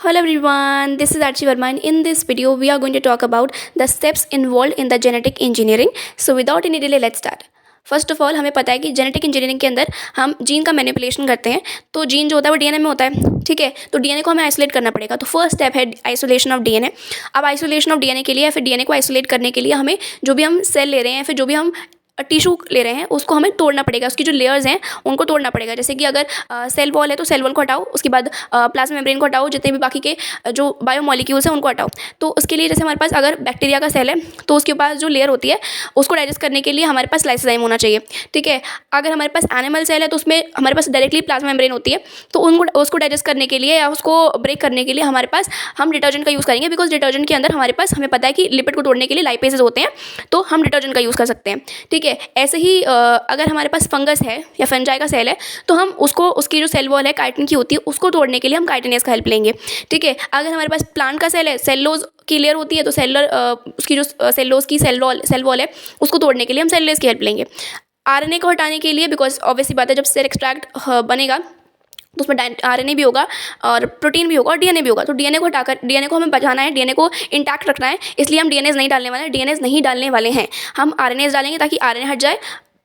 Hello everyone, this is Archie Verma and in this video we are going to talk about the steps involved in the genetic engineering. So without any delay let's start. First of all हमें पता है कि genetic engineering के अंदर हम gene का manipulation करते हैं। तो जीन जो होता है वो डीएनए में होता है, ठीक है। तो डीएनए को हमें आइसोलेट करना पड़ेगा। तो फर्स्ट स्टेप है आइसोलेशन ऑफ डीएनए। अब आइसोलेशन ऑफ डीएनए के लिए या फिर डीएनए को आइसोलेट करने के लिए हमें जो भी हम सेल ले रहे हैं या फिर जो भी हम टिश्यू ले रहे हैं उसको हमें तोड़ना पड़ेगा, उसकी जो लेयर्स हैं उनको तोड़ना पड़ेगा। जैसे कि अगर सेल वॉल है तो सेल वॉल को हटाओ, उसके बाद प्लाज्मा मेम्ब्रेन को हटाओ, जितने भी बाकी के जो बायोमोलिक्यूल्स हैं उनको हटाओ। तो उसके लिए जैसे हमारे पास अगर बैक्टीरिया का सेल है तो उसके पास जो लेयर होती है उसको डाइजेस्ट करने के लिए हमारे पास लाइसोजाइम होना चाहिए, ठीक है। अगर हमारे पास एनिमल सेल है तो उसमें हमारे पास डायरेक्टली प्लाज्मा मेम्ब्रेन होती है। तो उनको उसको डाइजेस्ट करने के लिए या उसको ब्रेक करने के लिए हमारे पास हम डिटर्जेंट का यूज़ करेंगे, बिकॉज डिटर्जेंट के अंदर हमारे पास हमें पता है कि लिपिड को तोड़ने के लिए लाइपेजेस होते हैं, तो हम डिटर्जेंट का यूज़ कर सकते हैं, ठीक है। ऐसे ही अगर हमारे पास फंगस है या फंजाई का सेल है तो हम उसको उसकी जो सेल वॉल है काइटिन की होती है उसको तोड़ने के लिए हम काइटिनेज का हेल्प लेंगे, ठीक है। अगर हमारे पास प्लांट का सेल है, सेल्लोज की लेयर होती है तो सेलुलर उसकी जो सेल्लोज की सेल वॉल है उसको तोड़ने के लिए हम सेलुलोज की हेल्प लेंगे। आरएनए को हटाने के लिए, बिकॉज ऑब्वियसली बात है जब सेल एक्सट्रैक्ट बनेगा तो उसमें आरएनए भी होगा और प्रोटीन भी होगा और डीएनए भी होगा। तो डीएनए को हटाकर डीएनए को हमें बचाना है, डीएनए को इंटैक्ट रखना है, इसलिए हम डीएनएज नहीं डालने वाले हैं। डीएनएज नहीं डालने वाले हैं, हम आरएनएज डालेंगे ताकि आरएनए हट जाए,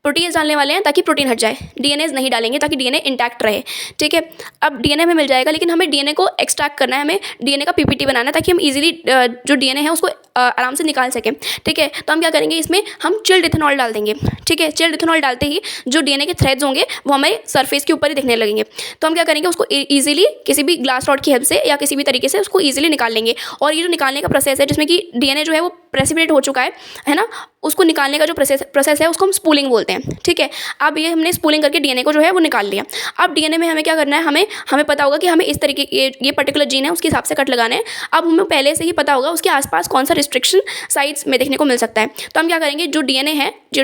प्रोटीन्स डालने वाले हैं ताकि प्रोटीन हट जाए, डीएनएज नहीं डालेंगे ताकि डीएनए इंटैक्ट रहे, ठीक है। अब डीएनए में मिल जाएगा, लेकिन हमें डीएनए को एक्सट्रैक्ट करना है, हमें डीएनए का पीपीटी बनाना है ताकि हम इजीली जो डीएनए है उसको आराम से निकाल सकें, ठीक है। तो हम क्या करेंगे, इसमें हम चिल्ड इथेनॉल डाल देंगे, ठीक है। चिल्ड इथेनॉल डालते ही जो डीएनए के थ्रेड्स होंगे वो हमारे सरफेस के ऊपर ही दिखने लगेंगे। तो हम क्या करेंगे, उसको ईजिली किसी भी ग्लास रॉड की हेल्प से या किसी भी तरीके से उसको ईजिली निकाल लेंगे। और ये जो निकालने का प्रोसेस है जिसमें कि डीएनए जो है वो प्रेसिपिटेट हो चुका है ना, उसको निकालने का जो प्रोसेस है उसको हम स्पूलिंग बोलते हैं, ठीक है। अब ये हमने स्पूलिंग करके डीएनए को जो है वो निकाल लिया। अब डीएनए में हमें क्या करना है, हमें पता होगा कि हमें इस तरीके ये पर्टिकुलर जीन है उसके हिसाब से कट लगाना है। अब हमें पहले से ही पता होगा उसके आसपास कौन सा रिस्ट्रिक्शन साइट्स में देखने को मिल सकता है। तो हम क्या करेंगे, जो डीएनए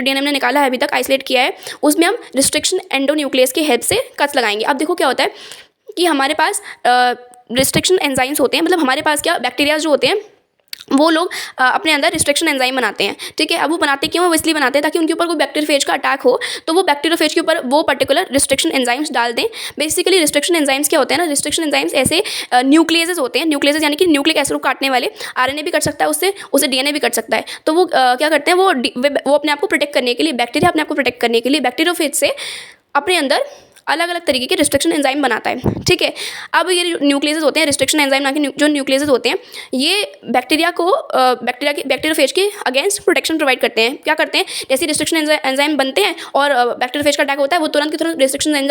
हमने निकाला है अभी तक आइसोलेट किया है उसमें हम रिस्ट्रिक्शन एंडोन्यूक्लियस की हेल्प से कट्स लगाएंगे। अब देखो क्या होता है कि हमारे पास रिस्ट्रिक्शन एंजाइम्स होते हैं, मतलब हमारे पास क्या बैक्टीरिया जो होते हैं वो लोग अपने अंदर रिस्ट्रिक्शन एंजाइम बनाते हैं, ठीक है। अब वो बनाते क्यों, वो इसलिए बनाते हैं ताकि उनके ऊपर कोई बैक्टीरियोफेज का अटैक हो तो वो बैक्टीरियोफेज के ऊपर वो पर्टिकुलर रिस्ट्रिक्शन एंजाइम्स डाल दें। बेसिकली रिस्ट्रिक्शन एंजाइम्स क्या होते हैं ना, रिस्ट्रिक्शन एंजाइम्स ऐसे न्यूक्लियसेस होते हैं, न्यूक्लियसेस यानी कि न्यूक्लिक एसिड को काटने वाले। आरएनए भी कट सकता है उससे डीएनए भी कट सकता है। तो वो क्या करते हैं, वो अपने आप को प्रोटेक्ट करने के लिए, बैक्टीरिया अपने आप को प्रोटेक्ट करने के लिए बैक्टीरियोफेज से अपने अंदर अलग अलग तरीके के रिस्ट्रिक्शन एंजाइम बनाता है, ठीक है। अब ये न्यूक्लियसेस होते हैं, रिस्ट्रिक्शन एंजाइम ना कि जो न्यूक्लियसेस होते हैं ये बैक्टीरियोफेज के अगेंस्ट प्रोटेक्शन प्रोवाइड करते हैं। क्या करते हैं, जैसे रिस्ट्रिक्शन एंजाइम बनते हैं और बैक्टीरियोफेज का अटैक होता है वो तुरंत की तुरंत रिस्ट्रिक्शन एंजाइम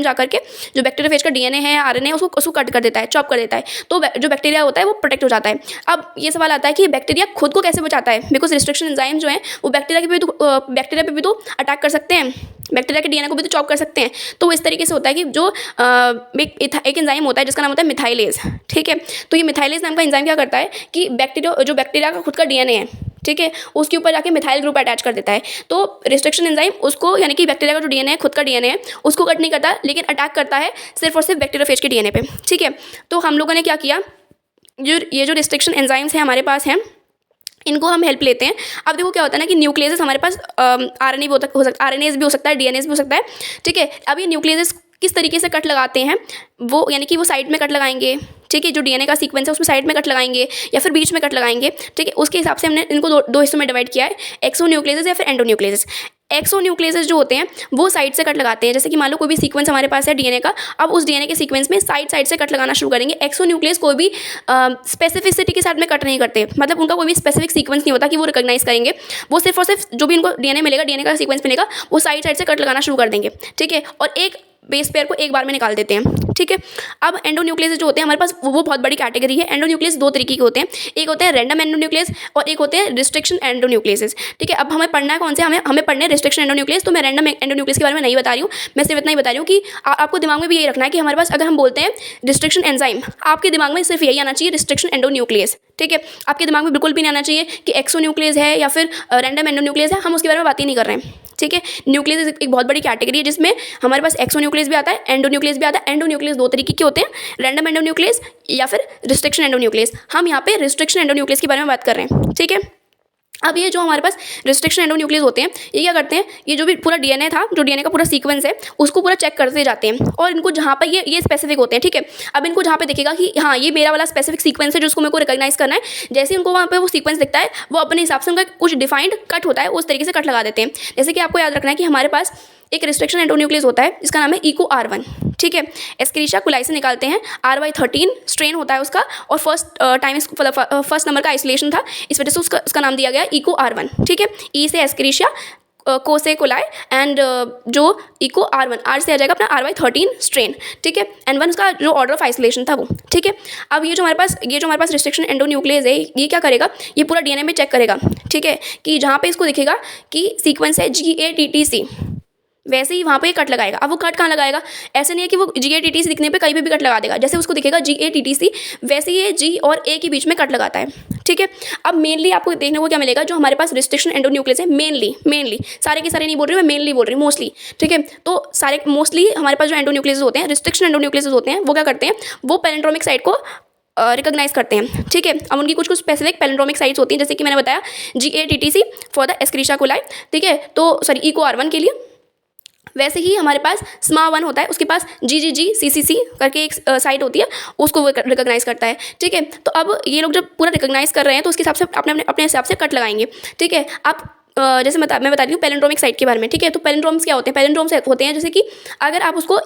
जाकर के जो बैक्टीरियोफेज का डीएनए है, आरएनए उसको कट कर देता है, चॉप कर देता है। तो जो बैक्टीरिया होता है वो प्रोटेक्ट हो जाता है। अब ये सवाल आता है कि बैक्टीरिया खुद को कैसे बचाता है, बिकॉज रिस्ट्रिक्शन एंजाइम जो है वो बैक्टीरिया पे भी तो अटैक कर सकते हैं, बैक्टीरिया के डीएनए को भी तो चॉप कर सकते हैं। तो इस तरीके से होता है कि जो एक एंजाइम होता है जिसका नाम होता है मिथाइलेज, ठीक है। तो ये मिथाइलेज नाम का एंजाइम क्या करता है कि बैक्टीरिया का खुद का डीएनए है, ठीक है, उसके ऊपर जाके मिथाइल ग्रुप अटैच कर देता है। तो रिस्ट्रिक्शन एंजाइम उसको यानी कि बैक्टीरिया का जो डीएनए है, खुद का डीएनए है, उसको कट नहीं करता, लेकिन अटैक करता है सिर्फ और सिर्फ बैक्टीरियोफेज के डीएनए पे, ठीक है। तो हम लोगों ने क्या किया, ये जो रिस्ट्रिक्शन एंजाइम्स हैं हमारे पास हैं इनको हम हेल्प लेते हैं। अब देखो क्या होता है ना कि न्यूक्लियसेस हमारे पास आरएनए भी हो सकता है, आरएनएस भी हो सकता है, डीएनएस भी हो सकता है, ठीक है। अब ये न्यूक्लियसेस किस तरीके से कट लगाते हैं, वो यानी कि वो साइड में कट लगाएंगे, ठीक है। जो डीएनए का सीक्वेंस है उसमें साइड में कट लगाएंगे या फिर बीच में कट लगाएंगे, ठीक है। उसके हिसाब से हमने इनको दो हिस्सों में डिवाइड किया है, एक्सोन्यूक्लियसेस या फिर एंडोन्यूक्लियसेस। एक्सोन्यूक्लियसेस जो होते हैं वो साइड से कट लगाते हैं। जैसे कि मान लो कोई भी सीक्वेंस हमारे पास है डीएनए का, अब उस डीएनए के सीक्वेंस में साइड से कट लगाना शुरू करेंगे। एक्सोन्यूक्लियस कोई भी स्पेसिफिसिटी के साथ में कट नहीं करते, मतलब उनका कोई भी स्पेसिफिक सीक्वेंस नहीं होता कि वो रिकॉग्नाइज करेंगे, वो सिर्फ और सिर्फ जो भी उनको डीएनए मिलेगा, डीएनए का सीक्वेंस मिलेगा, वो साइड से कट लगाना शुरू कर देंगे, ठीक है। और एक बेस पेयर को एक बार में निकाल देते हैं, ठीक है। अब एंडोन्यूक्लियस जो होते हैं हमारे पास वो बहुत बड़ी कैटेगरी है। एंडोन्यूक्लियस दो तरीके के होते हैं, एक होते हैं रैंडम एंडोन्यूक्लियस और एक होते हैं रिस्ट्रिक्शन एंडोन्यूक्लियस, ठीक है। अब हमें पढ़ना है कौन से, हमें पढ़ने रिस्ट्रिक्शन एंडोन्यूक्लियस। तो मैं रैंडम एंडोन्यूक्लियस के बारे में नहीं बता रही हूँ, मैं सिर्फ इतना ही बता रही हूँ कि आपको दिमाग में भी यही रखना है कि हमारे पास अगर हम बोलते हैं रिस्ट्रिक्शन एंजाइम, आपके दिमाग में सिर्फ यही आना चाहिए रिस्ट्रिक्शन एंडोन्यूक्लियस, ठीक है। आपके दिमाग में बिल्कुल भी नहीं आना चाहिए कि एक्सोन्यूक्लियस है या फिर रैंडम एंडोन्यूक्लियस है, हम उसके बारे में बात ही नहीं कर रहे हैं, ठीक है। न्यूक्लियस एक बहुत बड़ी कैटेगरी है जिसमें हमारे पास एक्सोन्यूक्लियस भी आता है, एंडोन्यूक्लियस भी आता है। एंडोन्यूक्लियस दो तरीके के होते हैं, रैंडम एंडोन्यूक्लियस या फिर रिस्ट्रिक्शन एंडोन्यूक्लियस। हम यहाँ पे रिस्ट्रिक्शन एंडोन्यूक्लियस के बारे में बात कर रहे हैं, ठीक है। अब ये जो हमारे पास रिस्ट्रिक्शन एंडोन्यूक्लियस होते हैं, ये क्या करते हैं, ये जो भी पूरा डीएनए था, जो डीएनए का पूरा सीक्वेंस है, उसको पूरा चेक करते जाते हैं और इनको जहाँ पर ये स्पेसिफिक होते हैं, ठीक है। अब इनको जहाँ पे दिखेगा कि हाँ ये मेरा वाला स्पेसिफिक सीक्वेंस है जिसको मेरे को रिकॉग्नाइज करना है, जैसे उनको वहाँ पे वो सीक्वेंस दिखता है, वो अपने हिसाब से उनका कुछ डिफाइंड कट होता है, उस तरीके से कट लगा देते हैं। जैसे कि आपको याद रखना है कि हमारे पास एक रिस्ट्रिक्शन एंडोन्यूक्लियस होता है जिसका नाम है EcoR1, ठीक है। एस्केरिशिया कोलाई से निकालते हैं, RY13 स्ट्रेन होता है उसका, और फर्स्ट नंबर का आइसोलेशन था, इस वजह से उसका नाम दिया गया EcoR1, ठीक है। ई से एस्केरिशिया, को से कोलाई, एंड जो EcoR1, आर से आ जाएगा अपना RY13 स्ट्रेन, ठीक है। एंड 1 का जो ऑर्डर ऑफ आइसोलेशन था वो, ठीक है। अब ये जो हमारे पास रिस्ट्रिक्शन एंडोन्यूक्लियस है, ये क्या करेगा, ये पूरा डीएनए में चेक करेगा, ठीक है, कि जहाँ पे इसको दिखेगा कि सीक्वेंस है GATTC, वैसे ही वहाँ पे कट लगाएगा। अब वो कट कहाँ लगाएगा, ऐसे नहीं है कि वो GATTC दिखने पे कहीं भी कट लगा देगा, जैसे उसको दिखेगा GATTC वैसे ही ये G और A के बीच में कट लगाता है, ठीक है। अब मेनली आपको देखने को क्या मिलेगा, जो हमारे पास रिस्ट्रिक्शन एंडोन्यूक्लियस है, मेनली सारे के सारे नहीं बोल रही हूँ मैं, मेनली बोल रही हूँ, मोस्टली, ठीक है। तो सारे मोस्टली हमारे पास जो एंडोन्यूक्लियस होते हैं, रिस्ट्रिक्शन एंडोन्यूक्लियस होते हैं, वो क्या करते हैं, वो पैलेंड्रोमिक साइट को रिकॉग्नाइज करते हैं, ठीक है। अब उनकी कुछ स्पेसिफिक पैलेंड्रोमिक साइट्स होती हैं, जैसे कि मैंने बताया GATTC फॉर द एस्केरिशिया कोलाई, ठीक है, तो सॉरी EcoR1 के लिए। वैसे ही हमारे पास SMA1 होता है, उसके पास GGGCCC करके एक साइट होती है, उसको वो रिकॉग्नाइज करता है, ठीक है। तो अब ये लोग जब पूरा रिकॉग्नाइज कर रहे हैं तो उसके हिसाब से अपने हिसाब से कट लगाएंगे, ठीक है। अब जैसे मैं बता रही हूँ पैलेंड्रोमिक साइट के बारे में, ठीक है। तो पैलेंड्रोम्स क्या होते हैं, पैलेंड्रोम्स होते हैं जैसे कि अगर आप उसको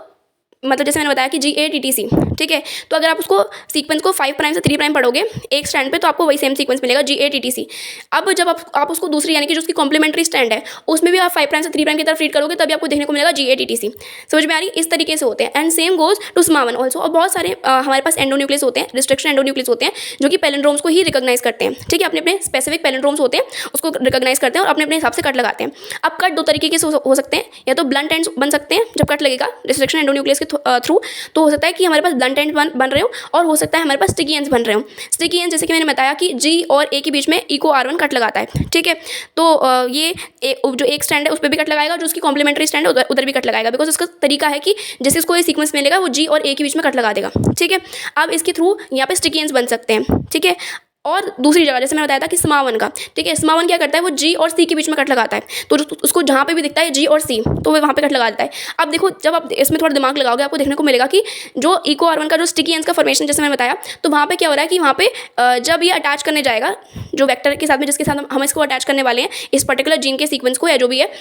मतलब जैसे मैंने बताया कि GATTC, ठीक है, तो अगर आप उसको सीक्वेंस को 5 प्राइम से 3 प्राइम पढ़ोगे एक स्टैंड पे, तो आपको वही सेम सीक्वेंस मिलेगा GATTC। अब जब आप उसको दूसरी यानी कि जो उसकी कॉम्प्लीमेंट्री स्टैंड है उसमें भी आप 5 प्राइम से 3 प्राइम की तरफ रीड करोगे, तभी आपको देखने को मिलेगा GATTC। समझ में आ रही, इस तरीके से होते हैं। And same goes to SMA1 also. और बहुत सारे हमारे पास एंडोन्यूक्लियस होते हैं, रिस्ट्रिक्शन एंडोन्यूक्लियस होते हैं, जो कि पैलेंड्रोम्स को ही रिकॉग्नाइज करते हैं, ठीक है। अपने स्पेसिफिक पैलेंड्रोम्स होते हैं, उसको रिकॉग्नाइज करते हैं और अपने हिसाब से कट लगाते हैं। अब कट दो तरीके से हो सकते हैं, या तो ब्लंट एंड्स बन सकते हैं जब कट लगेगा रिस्ट्रिक्शन एंडोन्यूक्लियस के थ्रू, तो हो सकता है कि हमारे पास ब्लंट एंड बन रहे हो, और हो सकता है हमारे पास स्टिकी एंड्स बन रहे हो। स्टिकी एंड्स जैसे कि मैंने बताया कि G और A के बीच में EcoR1 कट लगाता है, ठीक है। तो ये जो एक स्टैंड है उस पर भी कट लगाएगा, जो उसकी कॉम्प्लीमेंट्री स्टैंड है उधर भी कट लगाएगा, बिकॉज उसका तरीका है कि जैसे इसको ये सीक्वेंस मिलेगा वो G और A के बीच में कट लगा देगा, ठीक है। अब इसके थ्रू यहाँ पे स्टिकी एंड्स बन सकते हैं, ठीक है। और दूसरी जगह जैसे मैंने बताया था कि SMA1 का, ठीक है, SMA1 क्या करता है, वो G और C के बीच में कट लगाता है, तो उसको जहाँ पे भी दिखता है G और C, तो वो वहाँ पे कट लगा देता है। अब देखो, जब आप इसमें थोड़ा दिमाग लगाओगे आपको देखने को मिलेगा कि जो EcoR1 का जो स्टिकी एंड्स का फॉर्मेशन जैसे मैंने बताया, तो वहाँ पे क्या हो रहा है कि वहाँ पे जब ये अटैच करने जाएगा जो वेक्टर के साथ में, जिसके साथ हम इसको अटैच करने वाले हैं, इस पर्टिकुलर जीन के सीक्वेंस को या जो भी है,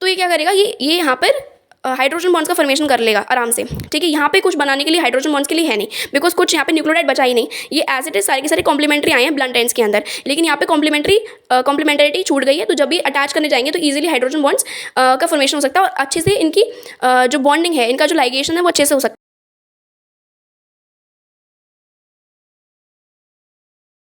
तो ये क्या करेगा, ये यहाँ पर हाइड्रोजन बॉन्ड्स का फॉर्मेशन कर लेगा आराम से, ठीक है। यहाँ पे कुछ बनाने के लिए हाइड्रोजन बॉन्ड्स के लिए है नहीं, बिकॉज कुछ यहाँ पे न्यूक्लियोटाइड बचा ही नहीं, ये एज इट इज सारे के सारे कॉम्प्लीमेंट्री आए हैं ब्लंट एंड्स के अंदर, लेकिन यहाँ पे कॉम्प्लीमेंटरिटी छूट गई है, तो जब भी अटैच करने जाएंगे तो ईजिली हाइड्रोजन बॉन्ड्स का फॉर्मेशन हो सकता है, और अच्छे से इनकी जो बॉन्डिंग है, इनका जो लाइगेशन है वो अच्छे से हो सकता है।